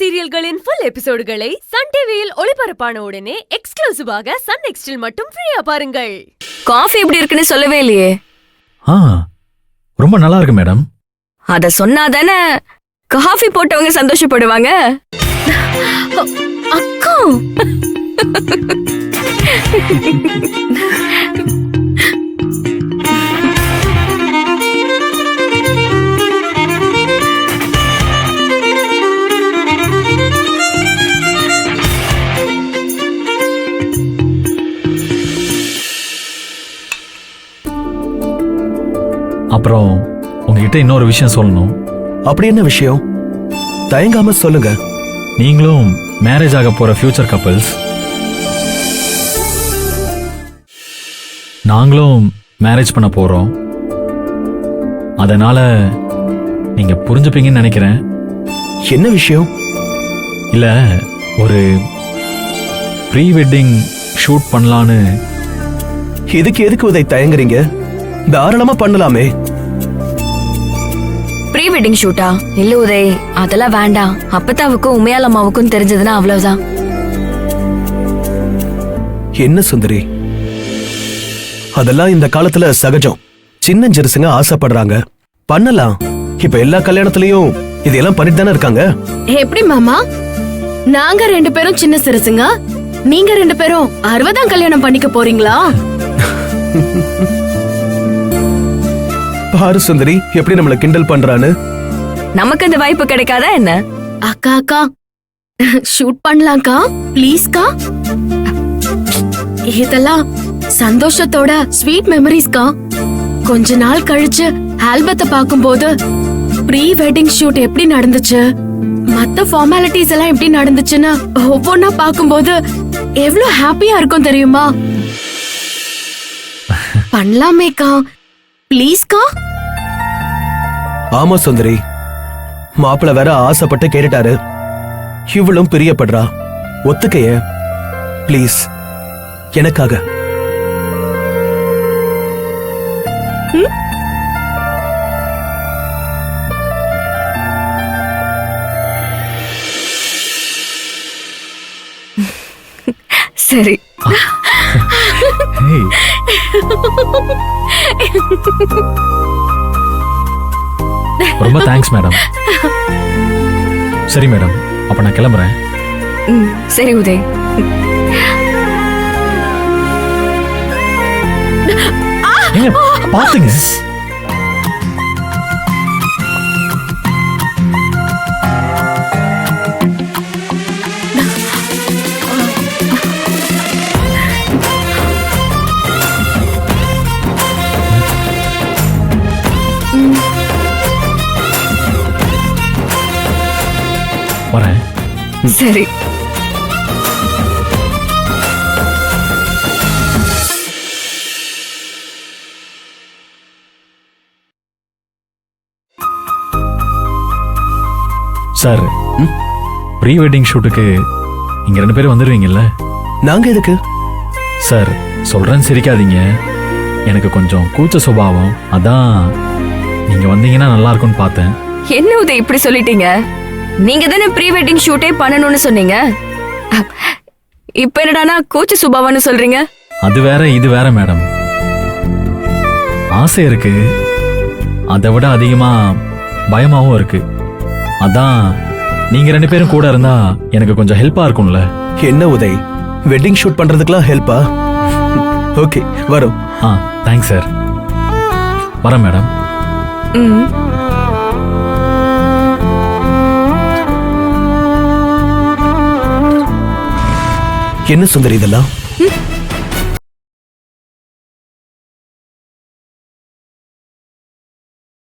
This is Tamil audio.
சீரியல்களின் ஃபுல் எபிசோடுகளை சன் டிவியில் ஒளிபரப்பான உடனே எக்ஸ்க்ளூசிவாக சன் நெக்ஸ்டில் மட்டும் ஃப்ரீயா பாருங்கள். காஃபி எப்படி இருக்குன்னு சொல்லவே இல்லையே. ரொம்ப நல்லா இருக்கு மேடம். அத சொன்னாதானே காஃபி போட்டவங்க சந்தோஷப்படுவாங்க. அக்கா அப்புறம் உங்ககிட்ட இன்னொரு விஷயம் சொல்லணும். அப்படி என்ன விஷயம்? தயங்காம சொல்லுங்க. நீங்களும் மேரேஜ் ஆக போற ஃபியூச்சர் கப்பிள்ஸ், நாங்களும் மேரேஜ் பண்ண போறோம். அதனால நீங்க புரிஞ்சுப்பீங்கன்னு நினைக்கிறேன். என்ன விஷயம்? இல்ல, ஒரு ப்ரீ வெட்டிங் ஷூட் பண்ணலான்னு. எதுக்கு உதய் தயங்குறீங்க? தாராளமா பண்ணலாமே. ப்ரீ வெட்டிங் ஷூட்டா? இல்ல உதய், அதெல்லாம் வேண்டாம். அப்பத்தாவுக்கும் உமையாலம்மாவுக்கும் தெரிஞ்சதுன்னா அவ்வளவுதான். என்ன சுந்தரி, அதெல்லாம் இந்த காலத்துல சகஜம். சின்ன ஜெருசுங்க ஆசைப்படுறாங்க, பண்ணலாம். இப்ப எல்லா கல்யாணத்திலயும் இதெல்லாம் பண்ணிட்டு தானே இருக்காங்க. எப்படி மாமா, நாங்க 2 பேரும் சின்ன சிறுசுங்க, நீங்க 2 பேரும் 60ஆம் கல்யாணம் பண்ணிக்க போறீங்களா? பாரு சுந்தரி, எப்படி நம்மள கிண்டல் பண்றான்னு. நமக்கு அந்த வாய்ப்பு கிடைக்காதா என்ன? அக்கா ஷூட் பண்ணலாம்க்கா, ப்ளீஸ்க்கா. இதெல்லாம் சந்தோஷத்தோட ஸ்வீட் மெமரிஸ்க்கா. கொஞ்ச நாள் கழிச்சு ஆல்பத்தை பாக்கும்போது ப்ரீ வெட்டிங் ஷூட் எப்படி நடந்துச்சு, மத்த ஃபார்மாலிட்டிஸ் எல்லாம் எப்படி நடந்துச்சுன்னு ஒவ்வொன்னா பாக்கும்போது எவ்வளவு ஹாப்பியா இருக்கும் தெரியுமா? பண்ணலாமேக்கா, ப்ளீஸ்க்கா. ஆமா சுந்தரி, மாப்பிள்ள வேற ஆசைப்பட்டு கேட்டுட்டாரு. இவளும் பிரியப்படுறா. ஒத்துக்கைய ப்ளீஸ், எனக்காக. சரி. ரொம்ப தேங்க்ஸ் மேடம். சரி மேடம், அப்ப நான் கிளம்புறேன். சரி உதய். பாத்துங்க. வரேன். சரி. சார், ப்ரீ வெட்டிங் ஷூட்டுக்கு இங்க 2 பேரும் வந்துடுவீங்கல்ல? நாங்க எதுக்கு? சார், சொல்றேன்னு சிரிக்காதீங்க. எனக்கு கொஞ்சம் கூச்ச சுபாவம், அதான் நீங்க வந்தீங்கன்னா நல்லா இருக்கும்னு பார்த்தேன். என்ன உதய் இப்படி சொல்லிட்டீங்க? நீங்க தானே ப்ரீ வெட்டிங் ஷூட்டே பண்ணணும்னு சொன்னீங்க. இப்ப என்னடானா கூச்ச சுபாவம்னு சொல்றீங்க? அது வேற இது வேற மேடம். ஆசை இருக்கு, அதை விட அதிகமா பயமாவும் இருக்கு. அதான் நீங்க 2 பேரும் கூட இருந்தா எனக்கு கொஞ்சம் ஹெல்ப்பா இருக்கும்ல. என்ன உதய், வெட்டிங் ஷூட் பண்றதுக்குலாம் ஹெல்ப்பா? ஓகே, வரோம். Thanks sir. வரேன் மேடம். என்ன சுந்தரி இதெல்லாம்?